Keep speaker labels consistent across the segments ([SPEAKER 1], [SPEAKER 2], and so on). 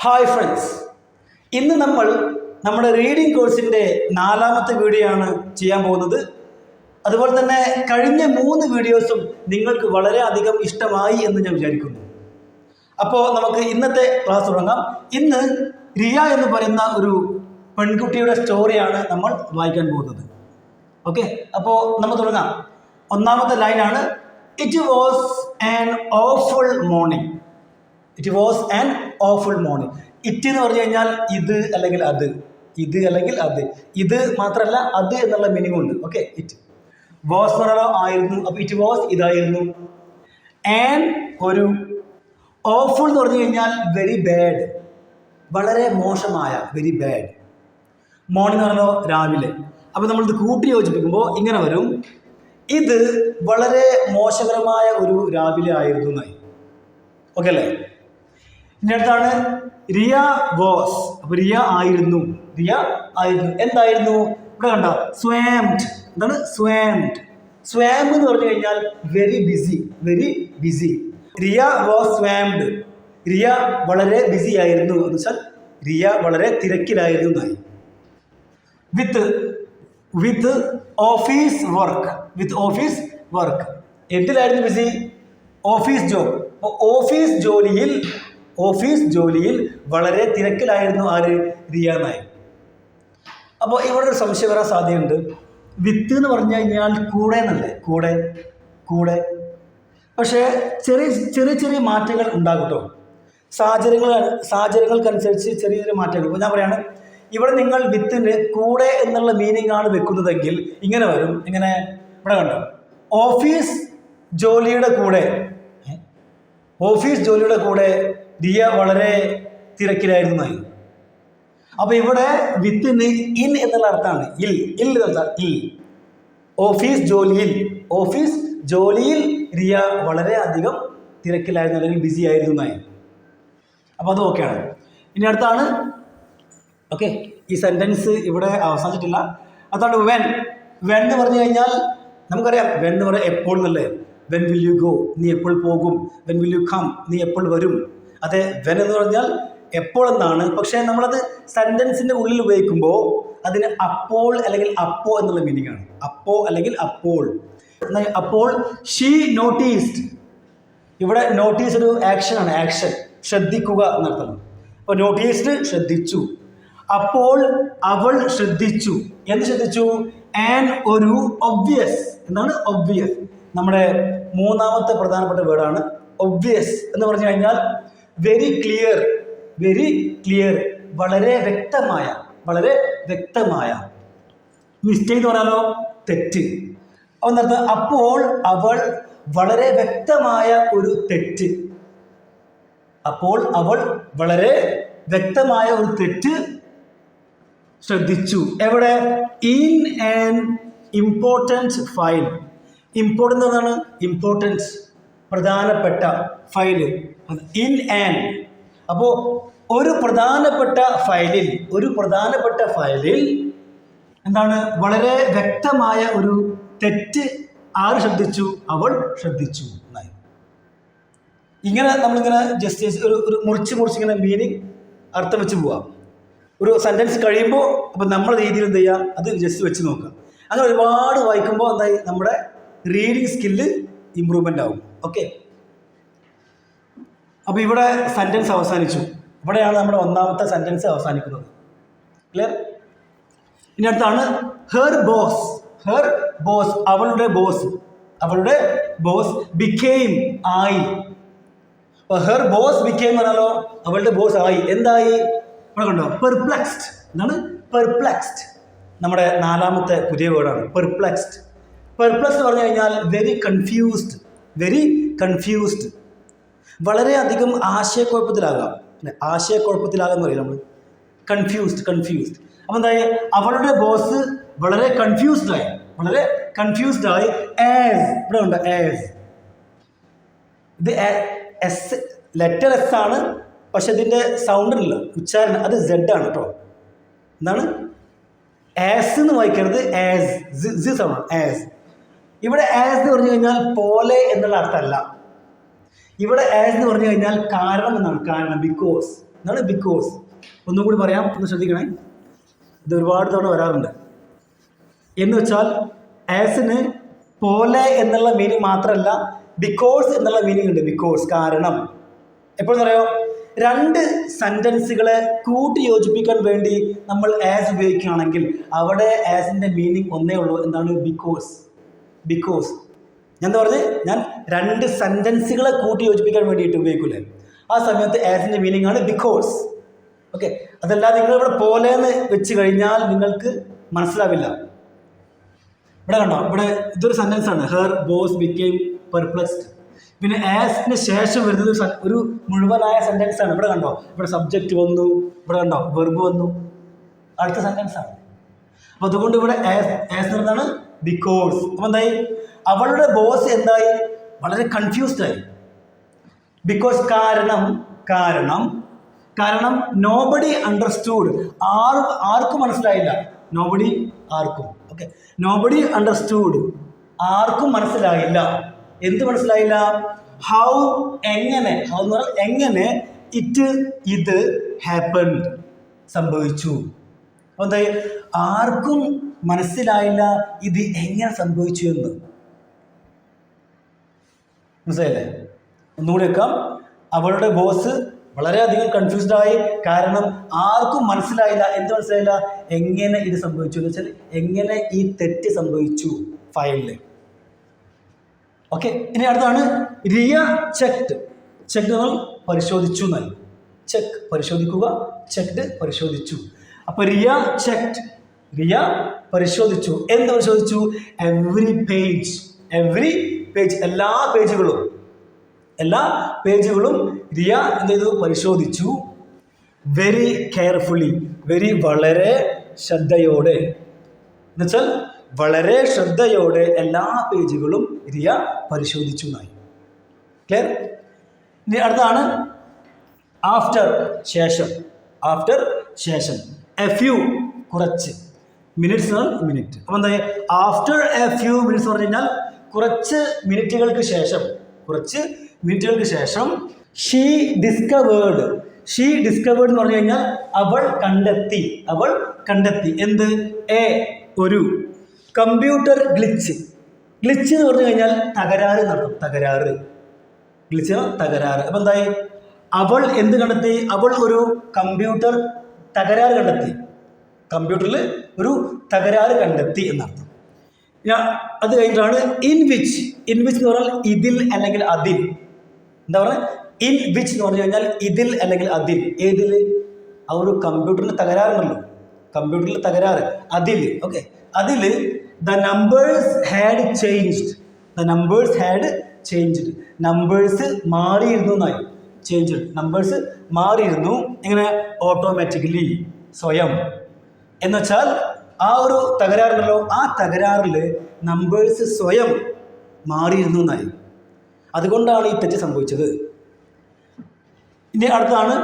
[SPEAKER 1] Hi friends, ഇന്ന് നമ്മൾ നമ്മുടെ റീഡിംഗ് കോഴ്സിൻ്റെ 4ാമത്തെ വീഡിയോ ആണ് ചെയ്യാൻ പോകുന്നത്. അതുപോലെ തന്നെ കഴിഞ്ഞ 3 വീഡിയോസും നിങ്ങൾക്ക് വളരെയധികം ഇഷ്ടമായി എന്ന് ഞാൻ വിചാരിക്കുന്നു. അപ്പോൾ നമുക്ക് ഇന്നത്തെ ക്ലാസ് തുടങ്ങാം. ഇന്ന് റിയ എന്ന് പറയുന്ന ഒരു പെൺകുട്ടിയുടെ സ്റ്റോറിയാണ് നമ്മൾ വായിക്കാൻ പോകുന്നത്. ഓക്കെ, അപ്പോൾ നമ്മൾ തുടങ്ങാം. 1ാമത്തെ ലൈനാണ്, it was an awful morning. It was an awful morning. It എന്ന് പറഞ്ഞു കഴിഞ്ഞാൽ ഇത് അല്ലെങ്കിൽ അത്, ഇത് അല്ലെങ്കിൽ അത്, ഇത് മാത്രമല്ല അത് എന്നുള്ള മീനിങ് ഉണ്ട്. ഓക്കെ, ഇറ്റ് വാസ് പറഞ്ഞാലോ ആയിരുന്നു, അപ്പോൾ ഇറ്റ് വാസ് ഇതായിരുന്നു. ആൻഡ് ഒരു ഓഫുൾ എന്ന് പറഞ്ഞു കഴിഞ്ഞാൽ വെരി ബാഡ്, വളരെ മോശമായ, വെരി ബാഡ്. മോർണിംഗ് എന്ന് പറഞ്ഞാലോ രാവിലെ. അപ്പോൾ നമ്മളിത് കൂട്ടി യോജിപ്പിക്കുമ്പോൾ ഇങ്ങനെ വരും, ഇത് വളരെ മോശകരമായ ഒരു രാവിലെ ആയിരുന്നു എന്നായി. ഓക്കെ അല്ലേ? ഇനി അടുത്താണ് റിയ വാസ്. അപ്പോൾ റിയ ആയിരുന്നു, റിയ ആയിരുന്നു. എന്തായിരുന്നു? ഇവിടെ കണ്ടോ, സ്വാംഡ്. എന്താണ് സ്വാംഡ്? സ്വാംഡ് എന്ന് പറഞ്ഞു കഴിഞ്ഞാൽ very busy, very busy. Riya was swamped. Riya വളരെ ബിസി ആയിരുന്നു എന്ന് വെച്ചാൽ റിയ വളരെ തിരക്കിലായിരുന്നു എന്നായി. With office work. With office work. എന്തിലായിരുന്നു ബിസി? Office job. അപ്പോൾ ഓഫീസ് ജോലിയിൽ വളരെ തിരക്കിലായിരുന്നു ആര്? റിയ നായി. അപ്പോൾ ഇവിടെ ഒരു സംശയം വരാൻ സാധ്യതയുണ്ട്. വിത്ത് എന്ന് പറഞ്ഞു കഴിഞ്ഞാൽ കൂടെ എന്നല്ലേ, കൂടെ കൂടെ. പക്ഷേ ചെറിയ ചെറിയ മാറ്റങ്ങൾ ഉണ്ടാകും കേട്ടോ. സാഹചര്യങ്ങൾക്കനുസരിച്ച് ചെറിയ ചെറിയ മാറ്റങ്ങൾ. ഇപ്പോൾ ഞാൻ പറയാണ്, ഇവിടെ നിങ്ങൾ വിത്തിന് കൂടെ എന്നുള്ള മീനിങ് ആണ് വെക്കുന്നതെങ്കിൽ ഇങ്ങനെ വരും. ഇങ്ങനെ ഇവിടെ കണ്ടോ, ഓഫീസ് ജോലിയുടെ കൂടെ, ഓഫീസ് ജോലിയുടെ കൂടെ റിയ വളരെ തിരക്കിലായിരുന്നായി. അപ്പോൾ ഇവിടെ വിത്തിന് ഇൻ എന്നുള്ള അർത്ഥമാണ്. ഇൽ എന്നുള്ള ഇൽ. ഓഫീസ് ജോലിയിൽ റിയ വളരെ അധികം തിരക്കിലായിരുന്നു അല്ലെങ്കിൽ ബിസി ആയിരുന്നായി. അപ്പോൾ അത് ഓക്കെയാണ്. ഇനി അടുത്താണ്, ഓക്കെ, ഈ സെൻറ്റൻസ് ഇവിടെ അവസാനിച്ചിട്ടില്ല. അതാണ് വെൻ. വെൻ എന്ന് പറഞ്ഞു കഴിഞ്ഞാൽ നമുക്കറിയാം, വെൻ എന്ന് പറയാം എപ്പോൾ എന്നല്ലേ. വെൻ വിൽ യു ഗോ, നീ എപ്പോൾ പോകും. വെൻ വിൽ യു കം, നീ എപ്പോൾ വരും. അതെ, വെൻ എന്ന് പറഞ്ഞാൽ എപ്പോൾ എന്നാണ്. പക്ഷേ നമ്മളത് സെൻറ്റൻസിൻ്റെ ഉള്ളിൽ ഉപയോഗിക്കുമ്പോൾ അതിന് അപ്പോൾ അല്ലെങ്കിൽ അപ്പോ എന്നുള്ള മീനിങ് ആണ്. അപ്പോ അല്ലെങ്കിൽ അപ്പോൾ. അപ്പോൾ ഷീ നോട്ടീസ്ഡ്. ഇവിടെ നോട്ടീസ് ഒരു ആക്ഷനാണ്. ആക്ഷൻ, ശ്രദ്ധിക്കുക എന്നർത്ഥം. അപ്പോൾ നോട്ടീസ്ഡ് ശ്രദ്ധിച്ചു. അപ്പോൾ അവൾ ശ്രദ്ധിച്ചു. എന്ത് ശ്രദ്ധിച്ചു? ആൻഡ് ഒരു ഒബ്വിയസ്. എന്താണ് ഒബ്വിയസ്? നമ്മുടെ 3ാമത്തെ പ്രധാനപ്പെട്ട വേർഡാണ് ഒബ്വിയസ്. എന്ന് പറഞ്ഞു കഴിഞ്ഞാൽ വെരി ക്ലിയർ, വെരി ക്ലിയർ, വളരെ വ്യക്തമായ, വളരെ വ്യക്തമായ. മിസ്റ്റേക്ക് എന്ന് പറയാലോ തെറ്റ്. എന്നർത്ഥം അപ്പോൾ അവൾ വളരെ വ്യക്തമായ ഒരു തെറ്റ്. അപ്പോൾ അവൾ വളരെ വ്യക്തമായ ഒരു തെറ്റ് ശ്രദ്ധിച്ചു. എവിടെ? In an important file. Important എന്നാണ് ഇമ്പോർട്ടൻസ്, പ്രധാനപ്പെട്ട ഫയല്. In an. അപ്പോൾ ഒരു പ്രധാനപ്പെട്ട ഫയലിൽ എന്താണ് വളരെ വ്യക്തമായ ഒരു തെറ്റ് ആര് ശ്രദ്ധിച്ചു? അവൾ ശ്രദ്ധിച്ചു എന്നായി. ഇങ്ങനെ നമ്മളിങ്ങനെ ജസ്റ്റ് ഒരു മുറിച്ച് ഇങ്ങനെ മീനിങ് അർത്ഥം വെച്ച് പോവാം. ഒരു സെൻറ്റൻസ് കഴിയുമ്പോൾ അപ്പോൾ നമ്മുടെ രീതിയിൽ എന്ത് ചെയ്യുക, അത് ജസ്റ്റ് വെച്ച് നോക്കുക. അങ്ങനെ ഒരുപാട് വായിക്കുമ്പോൾ എന്തായി, നമ്മുടെ റീഡിങ് സ്കില്ല് ഇമ്പ്രൂവ്മെൻ്റ് ആവും. ഓക്കെ, അപ്പോൾ ഇവിടെ സെൻറ്റൻസ് അവസാനിച്ചു. ഇവിടെയാണ് നമ്മുടെ 1ാമത്തെ സെൻറ്റൻസ് അവസാനിക്കുന്നത്. ക്ലിയർ? ഇനി അടുത്താണ് ഹെർ ബോസ്. അവളുടെ ബോസ് ബിക്കെയിം ആയി. അപ്പോൾ ഹെർ ബോസ് ബിക്കെയിം പറഞ്ഞാലോ അവളുടെ ബോസ് ആയി. എന്തായി? ഇവിടെ കണ്ടോ, പെർപ്ലക്സ്ഡ്. എന്താണ് പെർപ്ലക്സ്ഡ്? നമ്മുടെ 4ാമത്തെ പുതിയ വേർഡാണ് പെർപ്ലക്സ്ഡ്. പെർപ്ലക്സ്ഡ് പറഞ്ഞു കഴിഞ്ഞാൽ വെരി കൺഫ്യൂസ്ഡ്, വളരെയധികം ആശയക്കുഴപ്പത്തിലാകാം എന്ന് പറയും നമ്മൾ. കൺഫ്യൂസ്ഡ്. അപ്പോൾ എന്തായി? അവളുടെ ബോസ് വളരെ കൺഫ്യൂസ്ഡ് ആയി. ആസ്. ഇവിടെ ഉണ്ട് ആസ്. ഇത് എസ്, ലെറ്റർ എസ് ആണ്. പക്ഷെ ഇതിൻ്റെ സൗണ്ടില്ല, ഉച്ചാരണം അത് സെഡ് ആണ് കേട്ടോ. എന്താണ്? ആസ് എന്ന് വായിക്കരുത്, ആസ്. Sound as. ഇവിടെ ആസ് എന്ന് പറഞ്ഞു കഴിഞ്ഞാൽ പോലെ എന്നുള്ള അർത്ഥമല്ല. ഇവിടെ ആസ് എന്ന് പറഞ്ഞു കഴിഞ്ഞാൽ കാരണം എന്നാണ്. കാരണം, ബിക്കോസ്. എന്നാണ് ബിക്കോസ്. ഒന്നും കൂടി പറയാം, ഒന്ന് ശ്രദ്ധിക്കണേ. ഇത് ഒരുപാട് തവണ വരാറുണ്ട്. എന്ന് വെച്ചാൽ ആസിന് പോലെ എന്നുള്ള മീനിങ് മാത്രമല്ല, ബിക്കോസ് എന്നുള്ള മീനിങ് ഉണ്ട്. ബിക്കോസ് കാരണം. എപ്പോഴെന്ന് പറയാമോ, രണ്ട് സെൻറ്റൻസുകളെ കൂട്ടി യോജിപ്പിക്കാൻ വേണ്ടി നമ്മൾ ആസ് ഉപയോഗിക്കുകയാണെങ്കിൽ അവിടെ ആസിൻ്റെ മീനിങ് ഒന്നേ ഉള്ളൂ. എന്താണ്? ബിക്കോസ്. ബിക്കോസ് ഞാൻ എന്താ പറഞ്ഞത്, ഞാൻ രണ്ട് സെൻറ്റൻസുകളെ കൂട്ടി യോജിപ്പിക്കാൻ വേണ്ടിയിട്ട് ഉപയോഗിക്കില്ലേ, ആ സമയത്ത് ആസിൻ്റെ മീനിങ് ആണ് ബിക്കോസ്. ഓക്കെ, അതല്ലാതെ നിങ്ങളിവിടെ പോലെ എന്ന് വെച്ച് കഴിഞ്ഞാൽ നിങ്ങൾക്ക് മനസ്സിലാവില്ല. ഇവിടെ കണ്ടോ, ഇവിടെ ഇതൊരു സെൻറ്റൻസ് ആണ്. Her boss became perplexed. പിന്നെ ആസിന് ശേഷം വരുന്നത് ഒരു മുഴുവനായ സെൻറ്റൻസ് ആണ്. ഇവിടെ കണ്ടോ, ഇവിടെ സബ്ജക്റ്റ് വന്നു, ഇവിടെ കണ്ടോ വെർബ് വന്നു, അടുത്ത സെൻറ്റൻസ് ആണ്. അപ്പോൾ അതുകൊണ്ട് ഇവിടെ ആസ് എന്താണ്? ബിക്കോസ്. അപ്പോൾ എന്തായി, അവളുടെ ബോസ് എന്തായി? വളരെ കൺഫ്യൂസ്ഡ് ആയി. ബിക്കോസ് കാരണം കാരണം കാരണം നോബഡി അണ്ടർസ്റ്റുഡ്, ആർക്കും മനസ്സിലായില്ല. നോബഡി ആർക്കും. ഓക്കെ, നോബഡി അണ്ടർസ്റ്റുഡ്, ആർക്കും മനസ്സിലായില്ല. എന്ത് മനസ്സിലായില്ല? ഹൗ എങ്ങനെ, ഹൗ എന്ന് പറഞ്ഞാൽ എങ്ങനെ, ഇറ്റ് ഇത് ഹാപ്പൻഡ് സംഭവിച്ചു. അപ്പോൾ എന്താ, ആർക്കും മനസ്സിലായില്ല ഇത് എങ്ങനെ സംഭവിച്ചു എന്ന്. മനസ്സിലായില്ലേ? ഒന്നുകൂടി വെക്കാം. അവളുടെ ബോസ് വളരെയധികം കൺഫ്യൂസ്ഡ് ആയി. കാരണം ആർക്കും മനസ്സിലായില്ല. എന്ത് മനസ്സിലായില്ല? എങ്ങനെ ഇത് സംഭവിച്ചു എന്ന് വെച്ചാൽ എങ്ങനെ ഈ തെറ്റ് സംഭവിച്ചു ഫയലിൽ. ഓക്കെ, ഇനി അടുത്താണ് റിയ ചെക്ക്ഡ്. ചെക്ക് നമ്മൾ പരിശോധിച്ചു എന്നായി. ചെക്ക് പരിശോധിക്കുക, ചെക്ക്ഡ് പരിശോധിച്ചു. അപ്പോൾ റിയ ചെക്ക്ഡ്, റിയ പരിശോധിച്ചു. എന്ത് പരിശോധിച്ചു? Every page. എവ്രി പേജ്, എല്ലാ പേജുകളും റിയ എന്ത് ചെയ്തു? പരിശോധിച്ചു. വെരി കെയർഫുള്ളി, വെരി വളരെ ശ്രദ്ധയോടെ, എന്നുവെച്ചാൽ വളരെ ശ്രദ്ധയോടെ എല്ലാ പേജുകളും റിയ പരിശോധിച്ചു എന്നായി. ക്ലിയർ? ഇനി അടുത്താണ് ആഫ്റ്റർ, ശേഷം. ആഫ്റ്റർ ശേഷം. എ ഫ്യൂ കുറച്ച്, മിനിറ്റ്സ് മിനിറ്റ്. അപ്പോൾ എന്താ, ആഫ്റ്റർ എ ഫ്യൂ മിനിറ്റ്സ് പറഞ്ഞു കഴിഞ്ഞാൽ കുറച്ച് മിനിറ്റുകൾക്ക് ശേഷം, കുറച്ച് മിനിറ്റുകൾക്ക് ശേഷം. She discovered. ഷീ ഡിസ്കവേർഡ് എന്ന് പറഞ്ഞു കഴിഞ്ഞാൽ അവൾ കണ്ടെത്തി, അവൾ കണ്ടെത്തി. എന്ത്? ഒരു കമ്പ്യൂട്ടർ ഗ്ലിച്ച്. ഗ്ലിച്ച് എന്ന് പറഞ്ഞു കഴിഞ്ഞാൽ തകരാറ് നടത്തും, തകരാറ്. ഗ്ലിച്ച് തകരാറ്. അപ്പം എന്തായി, അവൾ എന്ത് കണ്ടെത്തി? അവൾ ഒരു കമ്പ്യൂട്ടർ തകരാറ് കണ്ടെത്തി. കമ്പ്യൂട്ടറിൽ ഒരു തകരാറ് കണ്ടെത്തി എന്നർത്ഥം. അത് കഴിഞ്ഞിട്ടാണ് ഇൻ വിച്ച്. ഇൻ വിച്ച് എന്ന് പറഞ്ഞാൽ ഇതിൽ അല്ലെങ്കിൽ അതിൽ. എന്താ പറയുക? ഇൻ വിച്ച് എന്ന് പറഞ്ഞു കഴിഞ്ഞാൽ ഇതിൽ അല്ലെങ്കിൽ അതിൽ. ഏതിൽ? ആ ഒരു കമ്പ്യൂട്ടറിന് തകരാറുണ്ടല്ലോ, കമ്പ്യൂട്ടറിൽ തകരാറ്, അതിൽ. ഓക്കെ, അതിൽ the numbers had changed. The numbers had changed. Numbers മാറിയിരുന്നു എന്നായി. ചേഞ്ച്ഡ്, നമ്പേഴ്സ് മാറിയിരുന്നു. എങ്ങനെ? ഓട്ടോമാറ്റിക്കലി, സ്വയം. എന്നുവെച്ചാൽ ആ ഒരു തകരാറുണ്ടല്ലോ, ആ തകരാറിൽ നമ്പേഴ്സ് സ്വയം മാറിയിരുന്നു എന്നായി. അതുകൊണ്ടാണ് ഈ തെറ്റ് സംഭവിച്ചത്. ഇനി അടുത്താണ്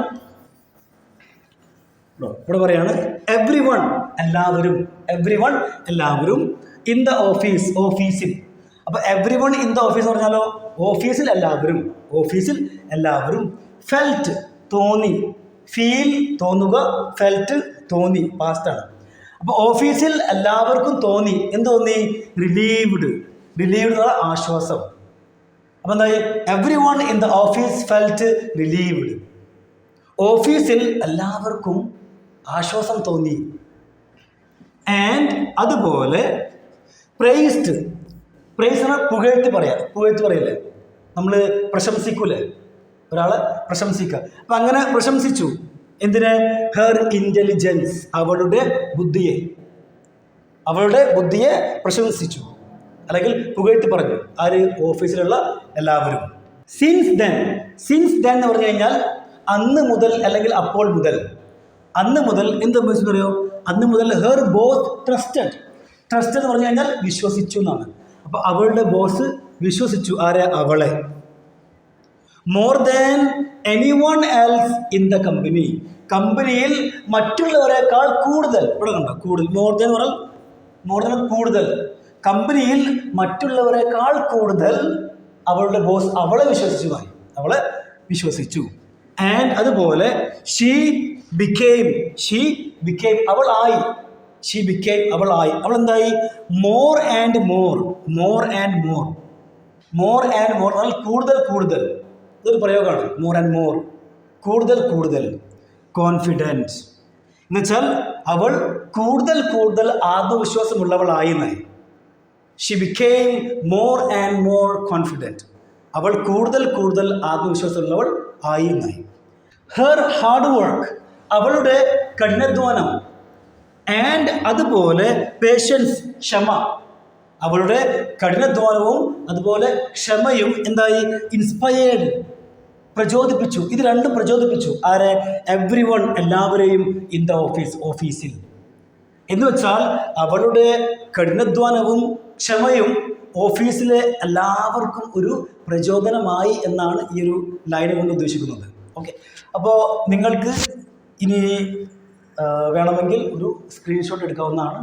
[SPEAKER 1] ഇവിടെ പറയാണ് എവ്രി വൺ, എല്ലാവരും. എവ്രി വൺ, എല്ലാവരും. ഇൻ ദ ഓഫീസ്, ഓഫീസിൽ. അപ്പോൾ every one in the office പറഞ്ഞാലോ, ഓഫീസിൽ എല്ലാവരും, ഓഫീസിൽ എല്ലാവരും. ഫെൽറ്റ്, തോന്നി. ഫീൽ തോന്നുക, ഫെൽറ്റ് തോന്നി, പാസ്റ്റാണ്. അപ്പോൾ ഓഫീസിൽ എല്ലാവർക്കും തോന്നി. എന്ത് തോന്നി? റിലീവ്ഡ്. റിലീവ്ഡ് എന്ന് പറഞ്ഞാൽ ആശ്വാസം. അപ്പോൾ എന്തായി? Every one in the office felt relieved. ഓഫീസിൽ എല്ലാവർക്കും ആശ്വാസം തോന്നി. ആൻഡ് അതുപോലെ പ്രൈസ്ഡ്. പ്രൈസ് എന്നാൽ പുകഴ്ത്തി പറയാം. പുകഴ്ത്തി പറയില്ലേ, നമ്മൾ പ്രശംസിക്കൂലേ, ഒരാളെ പ്രശംസിക്കുക. അപ്പം അങ്ങനെ പ്രശംസിച്ചു. എന്തിന്? ഹെർ ഇൻ്റലിജൻസ്, അവളുടെ ബുദ്ധിയെ. അവളുടെ ബുദ്ധിയെ പ്രശംസിച്ചു അല്ലെങ്കിൽ പുകഴ്ത്തി പറഞ്ഞു. ആര്? ഓഫീസിലുള്ള എല്ലാവരും. Since then. സിൻസ് ദെൻ എന്ന് പറഞ്ഞു കഴിഞ്ഞാൽ അന്ന് മുതൽ അല്ലെങ്കിൽ അപ്പോൾ മുതൽ. അന്ന് മുതൽ എന്ത് സംഭവിച്ചു അറിയോ? അന്ന് മുതൽ ഹെർ ബോസ് ട്രസ്റ്റഡ്. ട്രസ്റ്റഡ് എന്ന് പറഞ്ഞു കഴിഞ്ഞാൽ വിശ്വസിച്ചു എന്നാണ്. അപ്പോൾ അവളുടെ ബോസ് വിശ്വസിച്ചു. ആരെ? അവളെ. More than any one else in the company. കമ്പനിയിൽ മറ്റുള്ളവരെക്കാൾ കൂടുതൽ. ഇവിടെ കണ്ടോ, കൂടുതൽ. മോർ ദാൻ പറഞ്ഞാൽ, മോർ ദാൻ കൂടുതൽ. കമ്പനിയിൽ മറ്റുള്ളവരെക്കാൾ കൂടുതൽ അവളുടെ ബോസ് അവളെ വിശ്വസിച്ചു. അവളെ വിശ്വസിച്ചു. ആൻഡ് അതുപോലെ ഷീ ബിക്കെയിം അവളായി. ഷീ ബിക്കെയിം അവളായി. അവൾ എന്തായി? മോർ ആൻഡ് മോർ എന്നാൽ കൂടുതൽ. ഇതൊരു പ്രയോഗമാണ്. മോർ ആൻഡ് മോർ, കൂടുതൽ. കോൺഫിഡൻറ്റ് എന്നുവെച്ചാൽ അവൾ കൂടുതൽ ആത്മവിശ്വാസമുള്ളവളായി എന്നായി. She became more and more confident. അവൾ കൂടുതൽ ആത്മവിശ്വാസമുള്ളവൾ ആയി എന്നായി. ഹെർ ഹാർഡ് വർക്ക്, അവളുടെ കഠിനാധ്വാനം. ആൻഡ് അതുപോലെ പേഷ്യൻസ്, ക്ഷമ. അവളുടെ കഠിനാധ്വാനവും അതുപോലെ ക്ഷമയും എന്തായി? ഇൻസ്പയർഡ്, പ്രചോദിപ്പിച്ചു. ഇത് രണ്ടും പ്രചോദിപ്പിച്ചു. ആരെ? എവ്രി വൺ, എല്ലാവരെയും. ഇൻ ദ ഓഫീസിൽ എന്ന് വെച്ചാൽ അവളുടെ കഠിനാധ്വാനവും ക്ഷമയും ഓഫീസിലെ എല്ലാവർക്കും ഒരു പ്രചോദനമായി എന്നാണ് ഈ ഒരു ലൈൻ കൊണ്ട് ഉദ്ദേശിക്കുന്നത്. ഓക്കെ, അപ്പോൾ നിങ്ങൾക്ക് ഇനി വേണമെങ്കിൽ ഒരു സ്ക്രീൻഷോട്ട് എടുക്കാവുന്നതാണ്.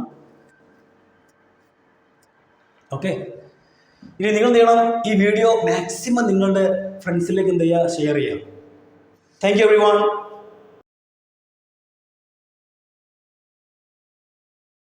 [SPEAKER 1] ഓക്കെ, ഇനി നിങ്ങൾ എന്ത് ചെയ്യണം? ഈ വീഡിയോ മാക്സിമം നിങ്ങളുടെ ഫ്രണ്ട്സിലേക്ക് എന്ത് ചെയ്യുക? ഷെയർ ചെയ്യുക. Thank you everyone.